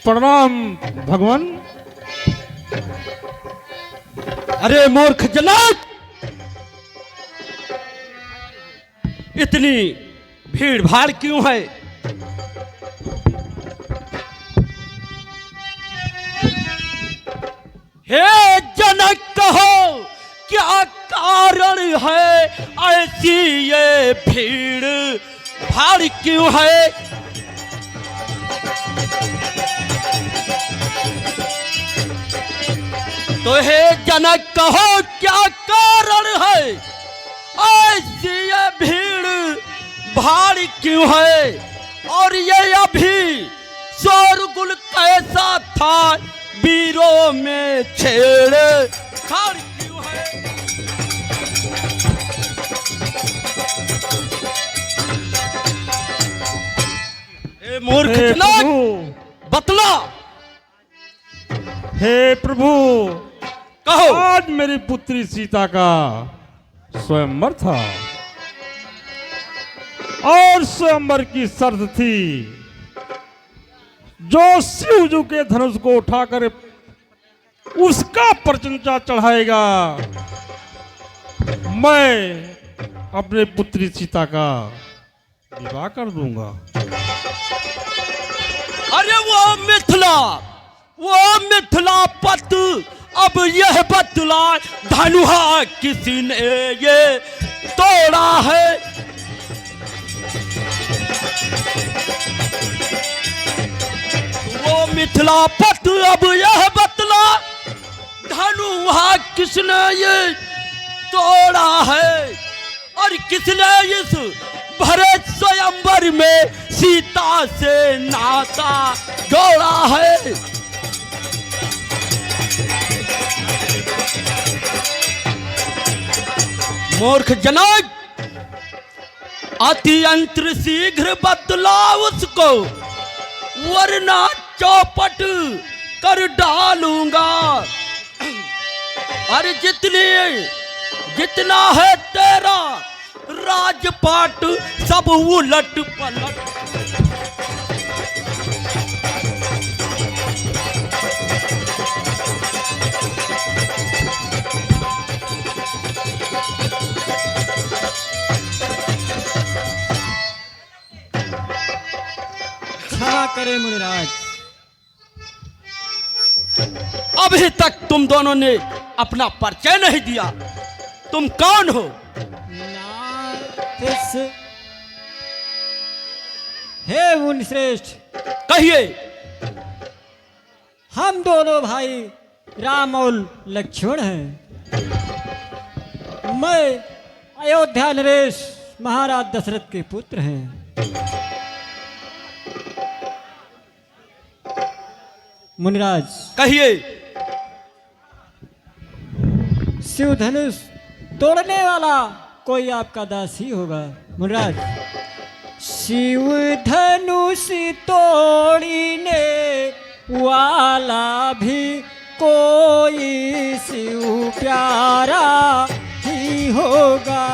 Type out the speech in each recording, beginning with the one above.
प्रणाम भगवान। अरे मूर्ख जनाब, इतनी भीड़ भाड़ क्यों है? हे जनक, कहो क्या कारण है? ऐसी ये भीड़ भाड़ क्यों है? तो हे जनक, कहो क्या कारण है? ऐसी ये भीड़ भाड़ क्यों है? और ये अभी शोरगुल कैसा था? वीरों में छेड़ खाड़ क्यों है? ए मूर्ख जनक, बतला। हे प्रभु, कहो। आज मेरी पुत्री सीता का स्वयंवर था और स्वयंवर की शर्त थी, जो शिवजू के धनुष को उठाकर उसका परचंचा चढ़ाएगा, मैं अपने पुत्री सीता का विवाह कर दूंगा। अरे वो मिथिलापत अब यह बतला, धनुहा किसी ने ये तोड़ा है? वो मिथिलापत अब यह बतला, धनुहा किसने ये तोड़ा है? और किसने इस भरत स्वयंवर में सीता से नाता जोड़ा है? मूर्ख जनक, अत्यंत शीघ्र बदला उसको, वरना चौपट कर डालूंगा। अरे जितना है तेरा राजपाट सब उलट पलट। क्षमा करें मुनिराज, अभी तक तुम दोनों ने अपना परिचय नहीं दिया। तुम कौन हो? हे मुनिश्रेष्ठ, कहिए। हम दोनों भाई राम और लक्ष्मण हैं। मैं अयोध्या नरेश महाराज दशरथ के पुत्र हैं। मुनिराज, कहिए। शिव धनुष तोड़ने वाला कोई आपका दास ही होगा। मुनिराज, शिव धनुष तोड़ने वाला भी कोई शिव प्यारा ही होगा।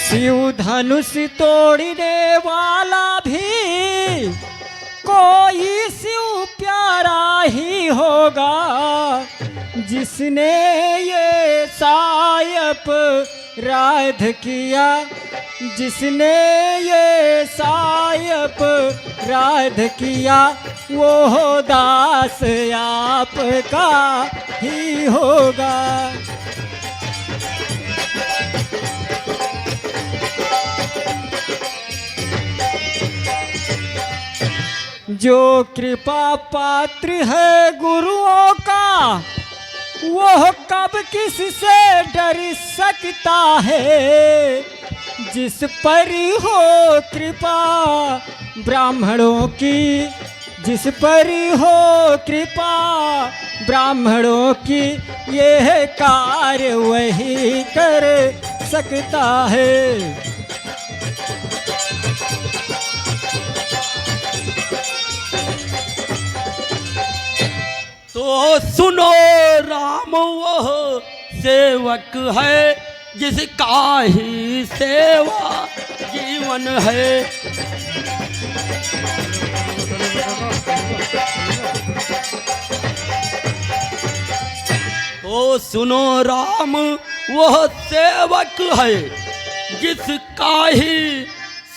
शिव धनुष तोड़ने वाला भी कोई शिव प्यारा ही होगा, जिसने ये सायप राध किया, जिसने ये सायप राध किया, वो दास आपका ही होगा। जो कृपा पात्र है गुरुओं का, वह कब किससे डर सकता है। जिस पर हो कृपा ब्राह्मणों की, जिस पर हो कृपा ब्राह्मणों की, यह कार्य वही कर सकता है। तो सुनो राम वह सेवक है, जिसका ही सेवा जीवन है। तो सुनो राम वह सेवक है, जिसका ही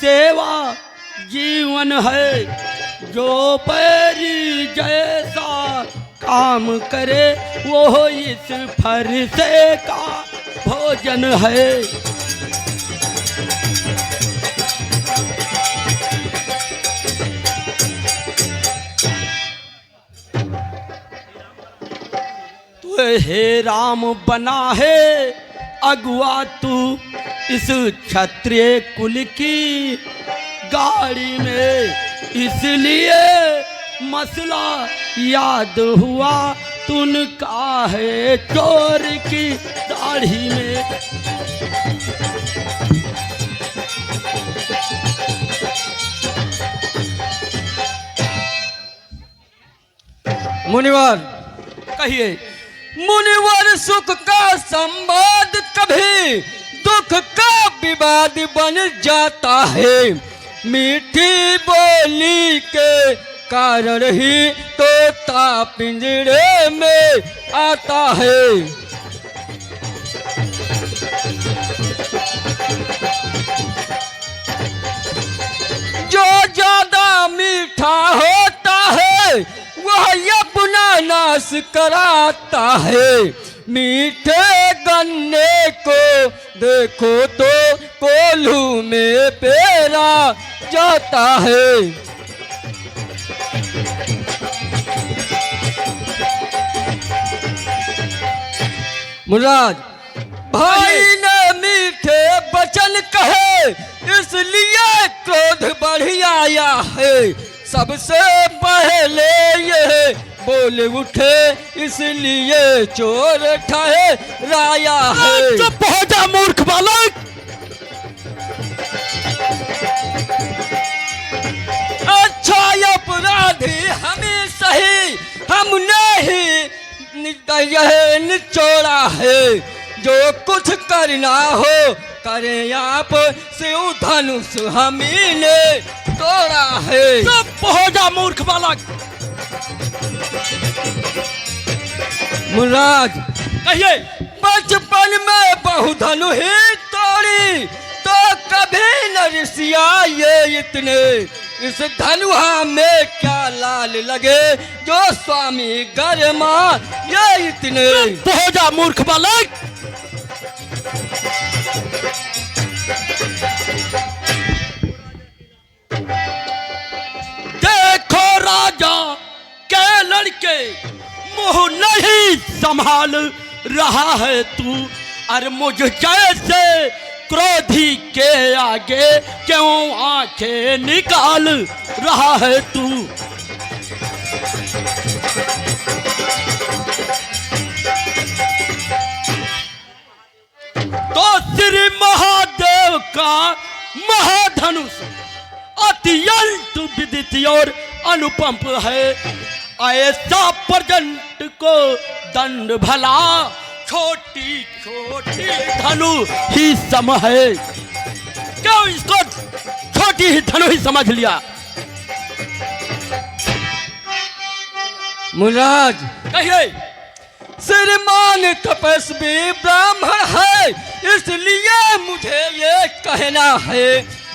सेवा जीवन है। जो पैरी जैसा काम करे, वो इस फरसे का भोजन है। तो हे राम बना है अगुआ तू इस क्षत्रिय कुल की गाड़ी में, इसलिए मसला याद हुआ तुनका है चोर की दाढ़ी में। मुनिवर कहिए। मुनिवर सुख का संवाद कभी दुख का विवाद बन जाता है। मीठी बोली के कारण ही तोता पिंजरे में आता है। जो ज्यादा मीठा होता है वह अपना नाश कराता है। मीठे गन्ने को देखो तो कोल्हू में पेरा जाता है। मुराद भाई ने मीठे वचन कहे, इसलिए क्रोध बढ़ आया है। सबसे पहले ये बोल उठे, इसलिए चोर ठहराया है। चुप हो जा मूर्ख बालक। अच्छा अपराधी हमें सही, हमने ही यह निचोड़ा है। जो कुछ करना हो करें आप, शिव धनुष हमी ने तोड़ा है। चुप हो जा मूर्ख बालक। मुराद कहिए। बचपन में बहुधनु ही तोड़ी, तो कभी न ऋषिया ये इतने। इस धनुहा में क्या लाल लगे, जो स्वामी गर्मा ये इतने। चुप हो जा मूर्ख बालक। देखो राजा के लड़के मुंह नहीं संभाल रहा है तू। और मुझ जैसे क्रोधी के आगे क्यों आंखें निकाल रहा है तू। तो श्री महादेव का महाधनुष अत्यंत विदित और अनुपम है। ऐसा पर्यंत को दंड भला छोटी छोटी धनु ही सम है। क्यों इसको छोटी ही धनु ही समझ लिया। मुराद कहिए। श्रीमान तपस्वी ब्राह्मण है, इसलिए मुझे ये कहना है।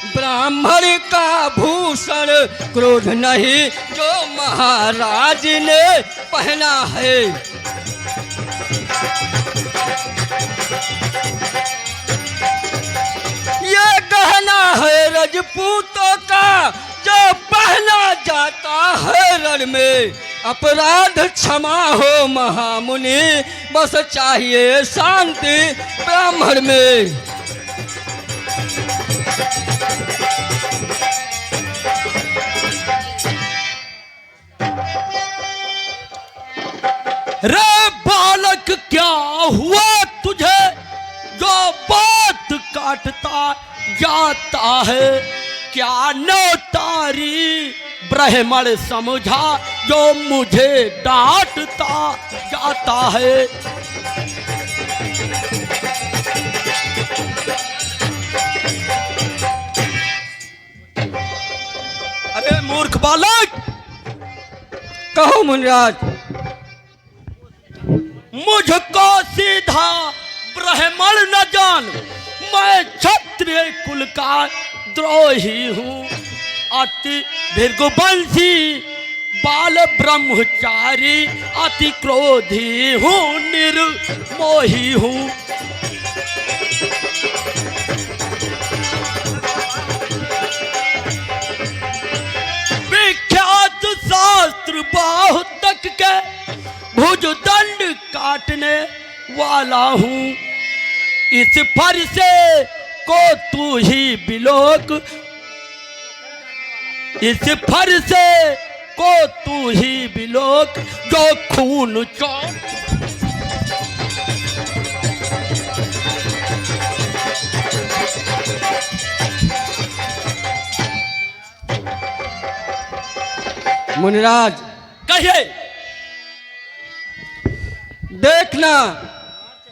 ब्राह्मण का भूषण क्रोध नहीं, जो महाराज ने पहना है। ये गहना है रजपूतों का, जो पहना जाता घर में अपराध क्षमा हो महामुनि, बस चाहिए शांति ब्राह्मण में। रे बालक क्या हुआ तुझे जो बात काटता जाता है? क्या नौतारी ब्राह्मण समझा जो मुझे डांटता जाता है? अरे मूर्ख बालक, कहो मुनिराज। मुझको सीधा ब्राह्मण न जान, मैं क्षत्रिय कुल का द्रोही हूँ। अति भृगुवंशी बाल ब्रह्मचारी, अति क्रोधी हूँ, निर्मोही हूँ। विख्यात शास्त्र बाहु तक के भुज दंड काटने वाला हूँ। इस फरसे को तू ही बिलोक, इस फरसे को तू ही बिलोक जो खून चौक। मुनिराज कहिए। देखना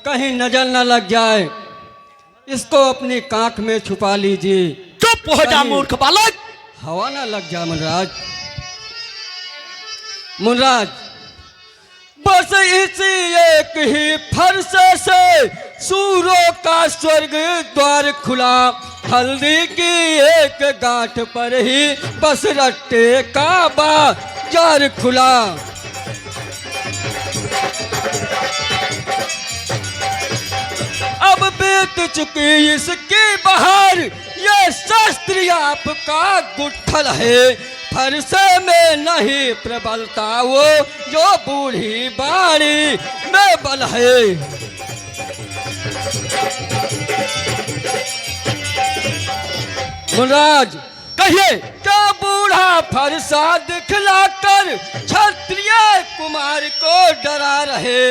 कहीं नजर न लग जाए, इसको अपनी कांख में छुपा लीजिए। चुप हो जा मूर्ख बालक। हवा न लग जाए मुनिराज। मुनिराज बस इसी एक ही फरसे से सूरों का स्वर्ग द्वार खुला। हल्दी की एक गांठ पर ही बस रट्टे का बाजार खुला। अब बीत चुकी इसकी बहार, ये शस्त्र आपका गुठल है। फरसे में नहीं प्रबलता वो जो बूढ़ी बाड़ी में बल है। मुनिराज कहिए। क्या बूढ़ा फरसा दिखलाकर क्षत्रिय कुमार को डरा रहे?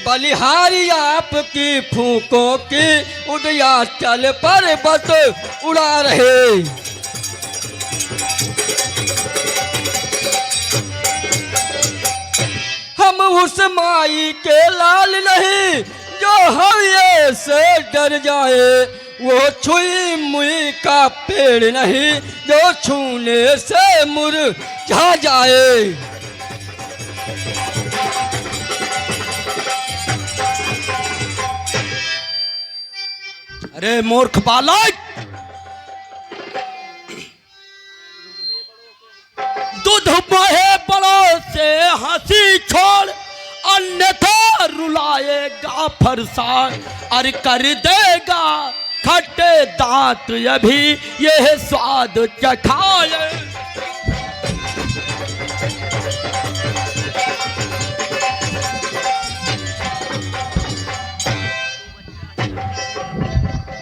बलिहारी आपकी फूकों की उदया चल पर्वत उड़ा रहे। हम उस माई के लाल नहीं जो हवे से डर जाए। वो छुई मुई का पेड़ नहीं जो छूने से मुरझा जाए। अरे मूर्ख बालक, दूध बहे बड़ों से हंसी छोड़, अन्यथा रुलाएगा फरसा। अरे कर देगा खट्टे दांत अभी यह स्वाद चखाए।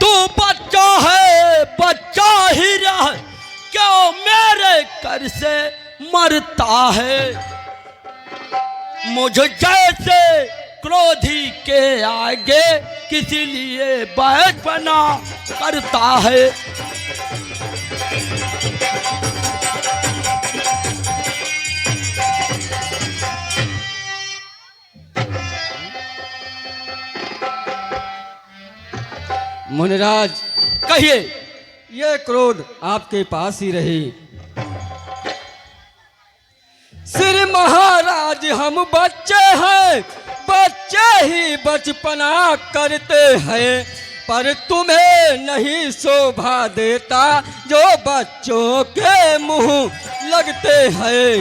तू बच्चा है, बच्चा ही रह, क्यों मेरे कर से मरता है? मुझ जैसे क्रोधी के आगे किसी लिए बैठना करता है। मुनिराज कहिए। ये क्रोध आपके पास ही रही। श्री महाराज हम बच्चे हैं, बच्चे ही बचपना करते हैं, पर तुम्हें नहीं शोभा देता जो बच्चों के मुंह लगते हैं।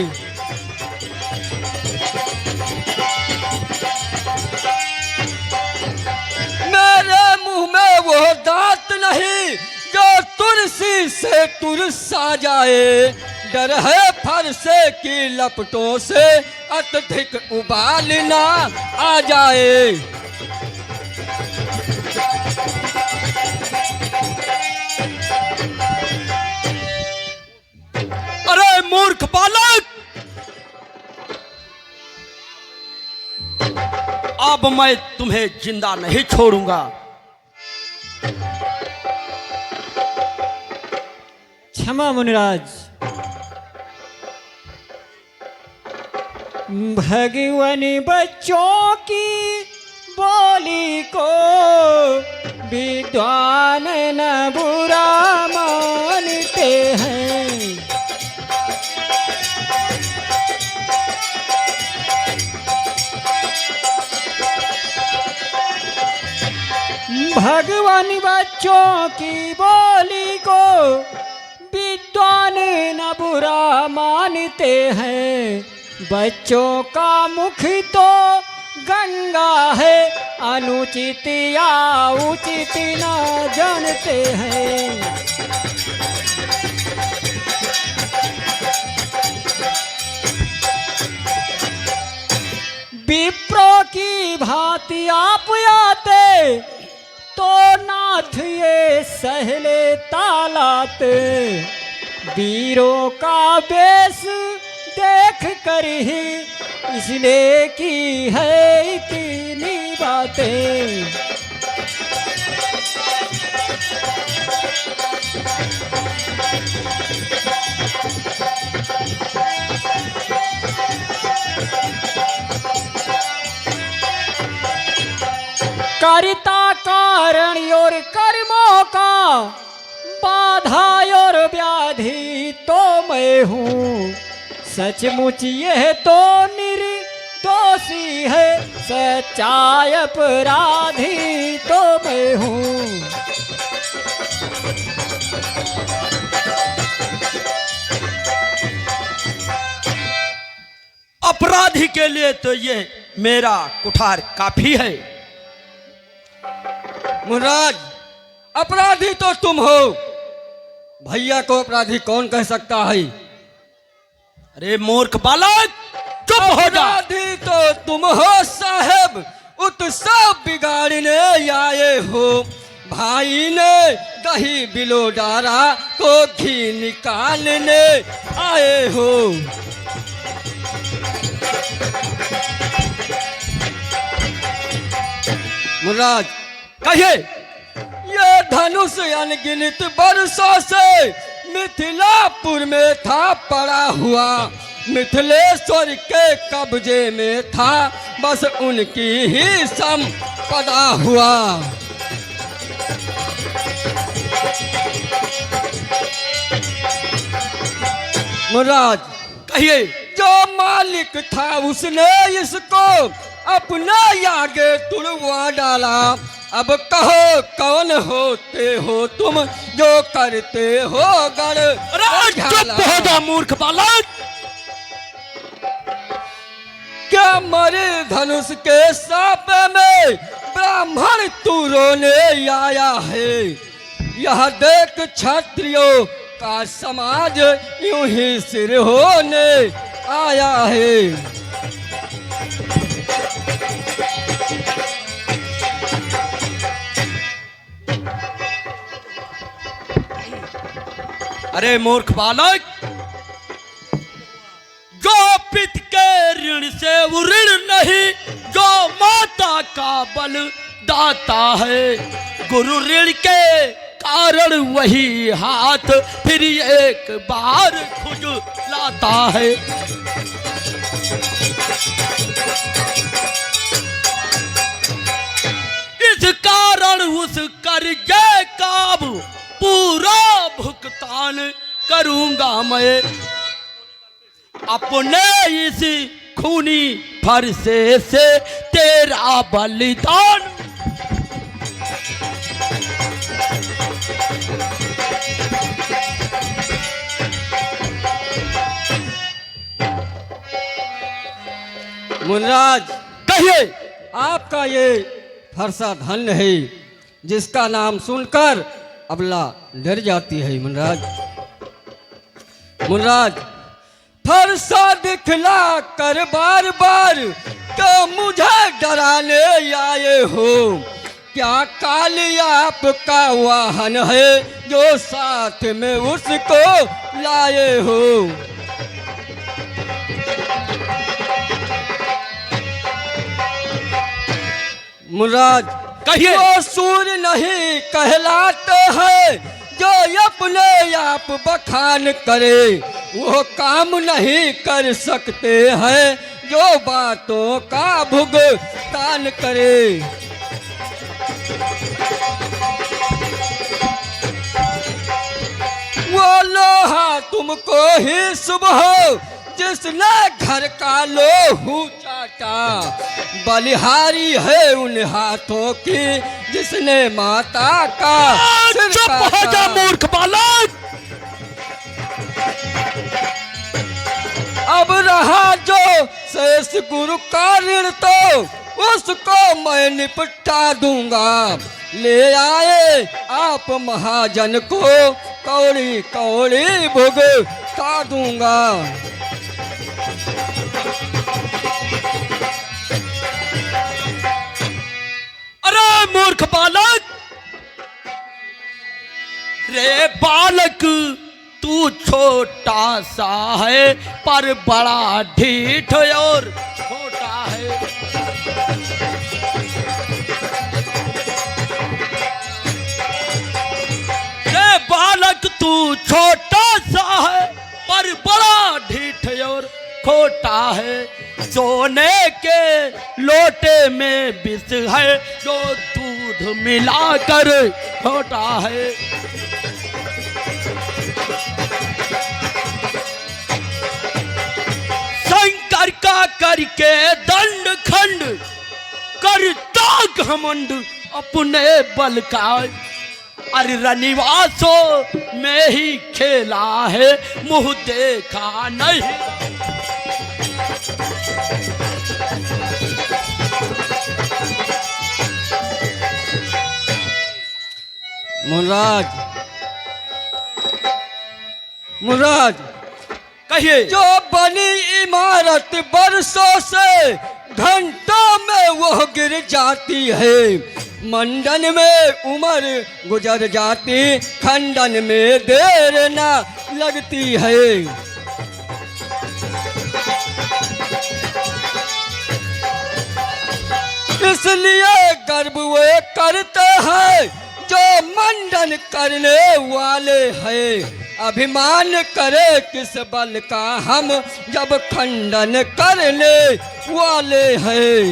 मेरे मुंह में वो दांत नहीं जो तुलसी से तुरसा जाए। डर है फरसे की लपटों से अत्यधिक उबाल ना आ जाए। अरे मूर्ख बालक, अब मैं तुम्हें जिंदा नहीं छोड़ूंगा। क्षमा मुनिराज, भगवानी बच्चों की बोली को विद्वान न बुरा मानते हैं। भगवान बच्चों की बोली को विद्वान न बुरा मानते हैं। बच्चों का मुख तो गंगा है, अनुचित या उचित न जानते हैं। विप्रो की भांति आप आते तो नाथ ये सहले तालाते। वीरों का वेश देख कर ही इसने की है इतनी बातें। कर्ता कारण और कर्मों का बाधा और व्याधि तो मैं हूँ। सचमुच यह तो निर्दोषी है, सच्चाई अपराधी तो मैं हूँ। अपराधी के लिए तो ये मेरा कुठार काफी है। मुराद, अपराधी तो तुम हो, भैया को अपराधी कौन कह सकता है? अरे मूर्ख बालक, चुप हो जा। अपराधी तो तुम हो साहब, उत्सव बिगाड़ने आए हो। भाई ने दही बिलो डारा को घी निकालने आए हो। मुराद, कहिए। ये धनुष अनगिनत बरसों से मिथिलापुर में था पड़ा हुआ। मिथिलेश्वर के कब्जे में था, बस उनकी ही संपदा हुआ। मुराद, कहिए। जो मालिक था उसने इसको अपना आगे तुड़वा डाला। अब कहो कौन होते हो तुम जो करते हो गण? अरे चुप हो जा मूर्ख बालक। क्या मरे धनुष के सापे में ब्राह्मण तू रोने आया है? यह देख क्षत्रियों का समाज यूं ही सिर होने आया है। अरे मूर्ख बालक, जो पिता के ऋण से वो ऋण नहीं, जो माता का बल दाता है। गुरु ऋण के कारण वही हाथ फिर एक बार खुजलाता है। इस कारण उस कर्जे का पूरा भुगतान करूंगा मैं। अपने इस खूनी फरसे से तेरा बलिदान। मुनराज, कहिए। आपका ये फरसा धन्य है जिसका नाम सुनकर अबला डर जाती है। मुनराज, मुराद फरसा दिखला कर बार बार क्यों मुझे डराने आए हो? क्या काली आपका वाहन है जो साथ में उसको लाए हो? मुराद कहिए। वो सूर्य नहीं कहलाते हैं जो अपने आप बखान करे, वो काम नहीं कर सकते हैं जो बातों का भुगतान करे। वो लोहा तुमको ही सुबह जिसने घर का लोहू चाटा, बलिहारी है उन हाथों की जिसने माता का सिर चुप हो जा काटा। मूर्ख बालक। अब रहा जो शेष गुरु का ऋण तो उसको मैं निपटा दूंगा। ले आए आप महाजन को कौड़ी कौड़ी भुगता दूंगा। अरे मूर्ख बालक, रे बालक तू छोटा सा है पर बड़ा ढीठ और छोटा है। रे बालक तू छोटा सा है पर बड़ा ढीठ और खोटा है। सोने के लोटे में विष है जो दूध मिलाकर खोटा है। शंकर का करके दंड खंड करता घमंड अपने बल का। अरे रनिवासों में ही खेला है मुंह देखा नहीं। मुराद मुराद कहिए। जो बनी इमारत बरसों से घंटों में वह गिर जाती है। मंडन में उम्र गुजर जाती, खंडन में देर न लगती है। इसलिए गर्व वे करते हैं जो मंडन करने वाले हैं। अभिमान करे किस बल का हम जब खंडन करने वाले हैं।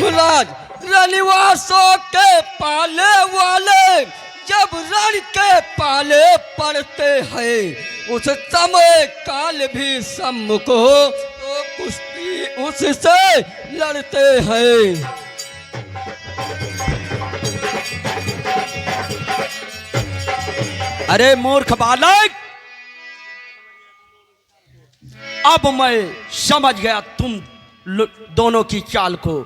मुराद रनिवासों के पाले वाले जब रण के पाले पड़ते हैं, उस समय काल भी सम्मुख हो तो कुश्ती उससे लड़ते हैं। अरे मूर्ख बालक, अब मैं समझ गया तुम दोनों की चाल को।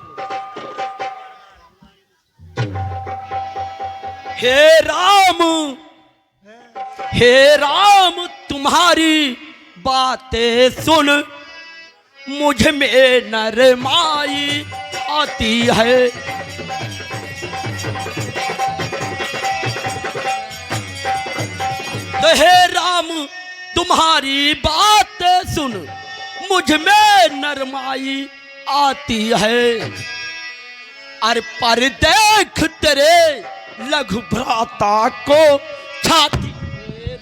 हे राम तुम्हारी बातें सुन मुझ में नरमाई आती है। तो हे राम तुम्हारी बात सुन मुझ में नरमाई आती है। अरे पर देख तेरे लघु भ्राता को छाती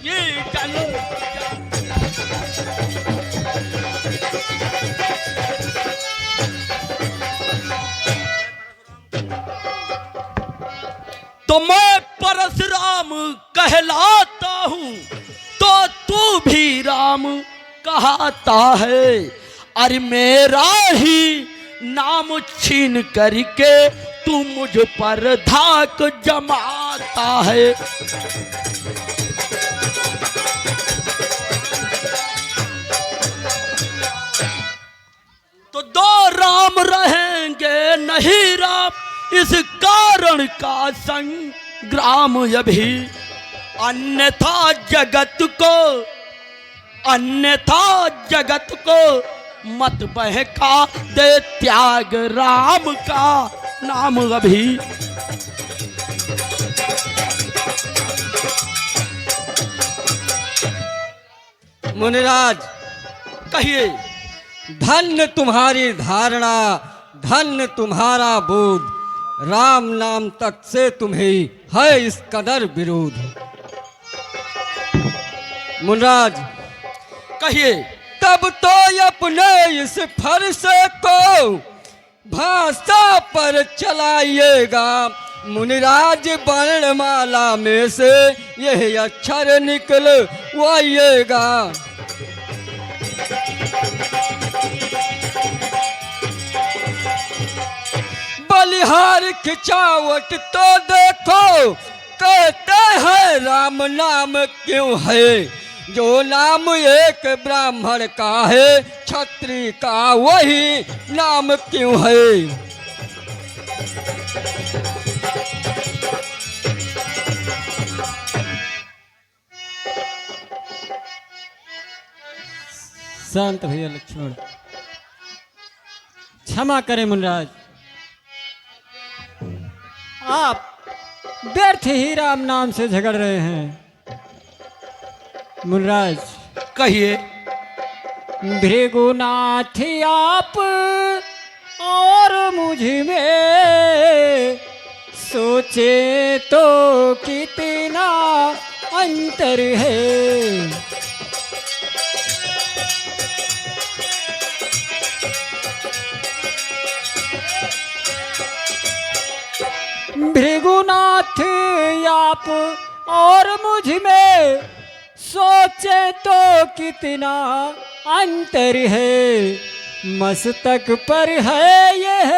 ये चलो। तो मैं परशुराम कहलाता हूँ तो तू भी राम कहता है। अरे मेरा ही नाम छीन करके तू मुझ पर धाक जमाता है। तो दो राम रहेंगे नहीं राम, इस कारण का ग्राम अभी, अन्यथा जगत को मत बहका दे, त्याग राम का नाम अभी। मुनिराज, कहिए। धन्य तुम्हारी धारणा, धन्य तुम्हारा बोध, राम नाम तक से तुम्हें है इस कदर विरोध। मुनिराज, कहिए। तब तो अपने इस फर्श को भाषा पर चलाइएगा, मुनिराज वर्णमाला में से यह अक्षर निकलवाइएगा। बलिहार खिंचावट तो देखो, कहते हैं राम नाम क्यों है, जो नाम एक ब्राह्मण का है, क्षत्रिय का वही नाम क्यों है। शांत भैया लक्ष्मण, क्षमा करें मुनिराज, आप व्यर्थ ही राम नाम से झगड़ रहे हैं। मुनिराज, कहिए। भृगुनाथ आप और मुझ में सोचे तो कितना अंतर है। भृगुनाथ आप और मुझ में सोचे तो कितना अंतर है। मस्तक पर है यह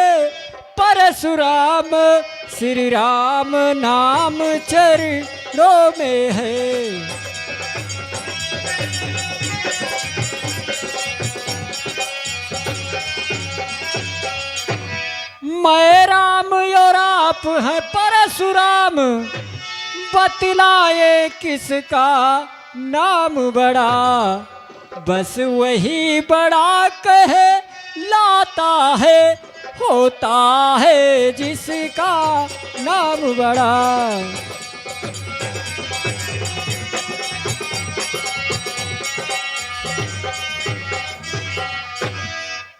परशुराम, श्री राम नाम चरणों में है। मैं राम और आप हैं परशुराम, बतलाए किसका नाम बड़ा, बस वही बड़ा कहे लाता है, होता है जिसका नाम बड़ा।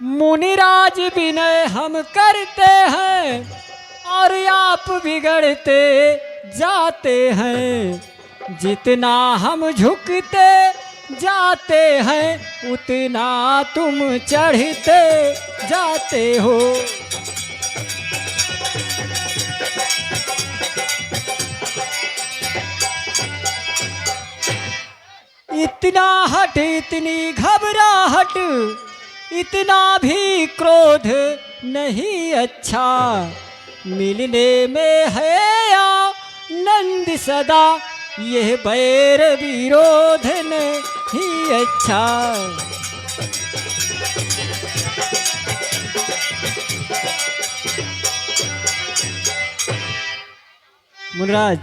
मुनिराज विनय हम करते हैं और आप बिगड़ते जाते हैं। जितना हम झुकते जाते हैं उतना तुम चढ़ते जाते हो। इतना हट, इतनी घबराहट, इतना भी क्रोध नहीं अच्छा। मिलने में है आनंद सदा, यह बैर विरोध नहीं अच्छा। मुनिराज,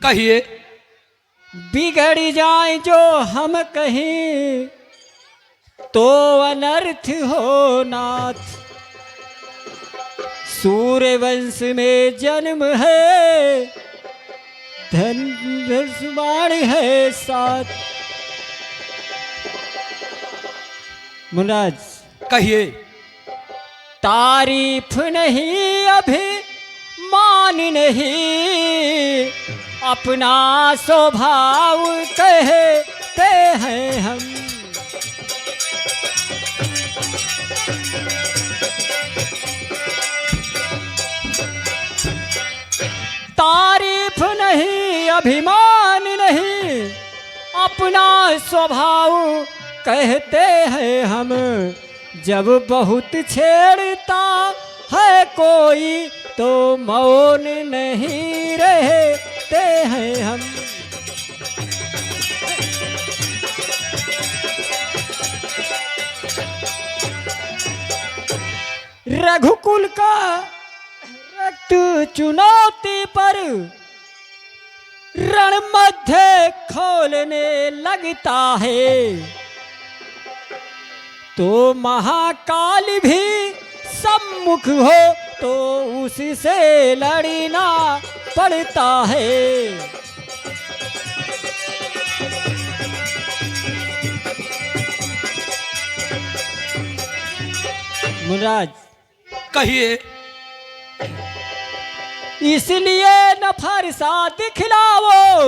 कहिए। बिगड़ जाए जो हम कहीं तो अनर्थ हो नाथ। सूर्य वंश में जन्म है, धनुष है साथ। मुनिराज, कहिए। तारीफ नहीं अभी मान नहीं, अपना स्वभाव कहते हैं हम। तारीफ नहीं अभिमान नहीं, अपना स्वभाव कहते हैं हम। जब बहुत छेड़ता है कोई तो मौन नहीं रहते हैं हम। रघुकुल का रक्त चुनौती पर रण मध्य खोलने लगता है, तो महाकाल भी सम्मुख हो तो उससे लड़ना पड़ता है। मुराज, कहिए। इसलिए न फरसा दिखलाओ,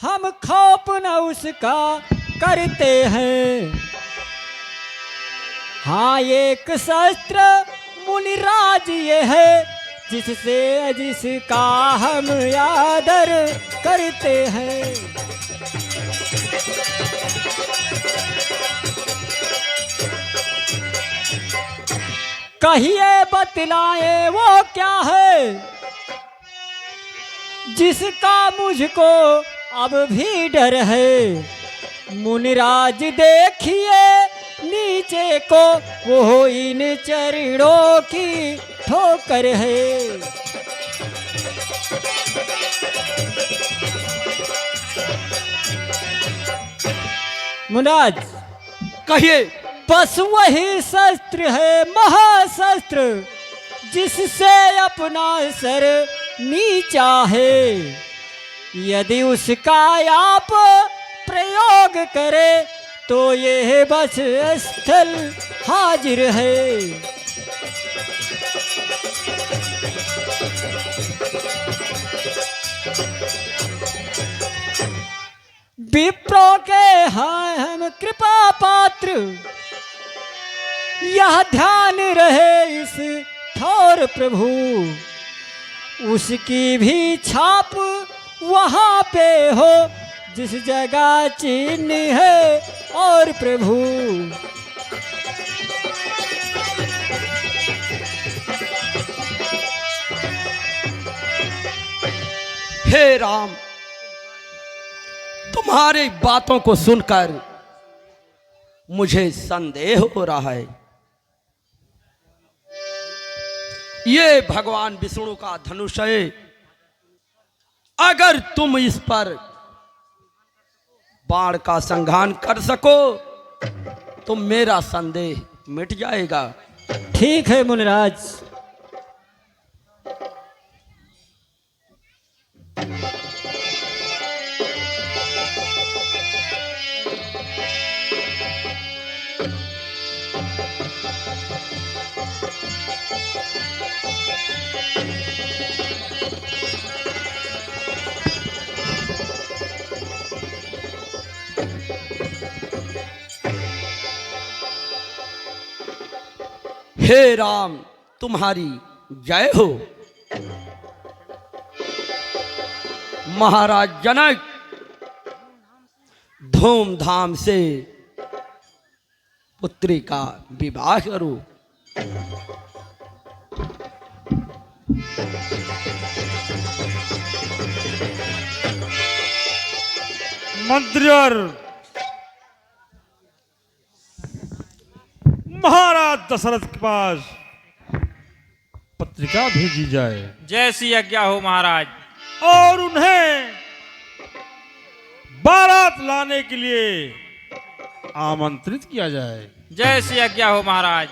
हम खौफ न उसका करते हैं। हाँ, एक शस्त्र मुनिराज ये है, जिसका हम आदर करते हैं। कहिए बतलाए वो क्या है, जिसका मुझको अब भी डर है। मुनिराज देखिए नीचे को, वो इन चरणों की ठोकर है। मुनिराज, कहिए। बस वही शस्त्र है महाशस्त्र, जिससे अपना सर नीचा है। यदि उसका आप प्रयोग करे, तो यह बस स्थल हाजिर है। विप्रों के हैं हम कृपा पात्र, यह ध्यान रहे इस ठौर प्रभु। उसकी भी छाप वहाँ पे हो, जिस जगह चिन्ह है और प्रभु। हे राम, तुम्हारी बातों को सुनकर मुझे संदेह हो रहा है। ये भगवान विष्णु का धनुष है, अगर तुम इस पर बाण का संघान कर सको तो मेरा संदेह मिट जाएगा। ठीक है मुनिराज। हे राम, तुम्हारी जय हो। महाराज जनक धूमधाम से पुत्री का विवाह करो। मंत्रियों, महाराज दशरथ के पास पत्रिका भेजी जाए, जैसी आज्ञा हो महाराज। और उन्हें बारात लाने के लिए आमंत्रित किया जाए। जैसी आज्ञा हो महाराज।